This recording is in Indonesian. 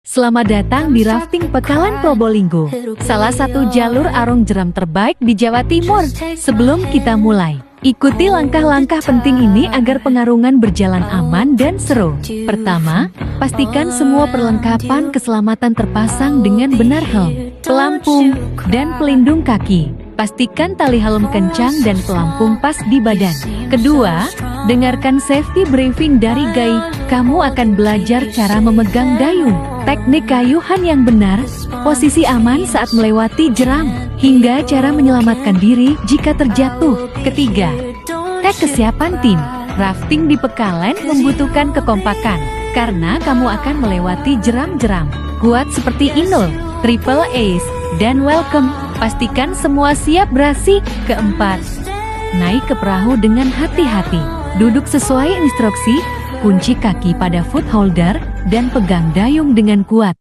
Selamat datang di rafting Pekalan Probolinggo, salah satu jalur arung jeram terbaik di Jawa Timur. Sebelum kita mulai, ikuti langkah-langkah penting ini agar pengarungan berjalan aman dan seru. Pertama, pastikan semua perlengkapan keselamatan terpasang dengan benar: helm, pelampung, dan pelindung kaki. Pastikan tali helm kencang dan pelampung pas di badan. Kedua, dengarkan safety briefing dari guide. Kamu akan belajar cara memegang dayung, teknik kayuhan yang benar, posisi aman saat melewati jeram, hingga cara menyelamatkan diri jika terjatuh. Ketiga, cek kesiapan tim. Rafting di Pekalan membutuhkan kekompakan, karena kamu akan melewati jeram-jeram kuat seperti Inul, Triple Ace, dan Welcome. Pastikan semua siap beraksi. Keempat, naik ke perahu dengan hati-hati. Duduk sesuai instruksi, kunci kaki pada foot holder, dan pegang dayung dengan kuat.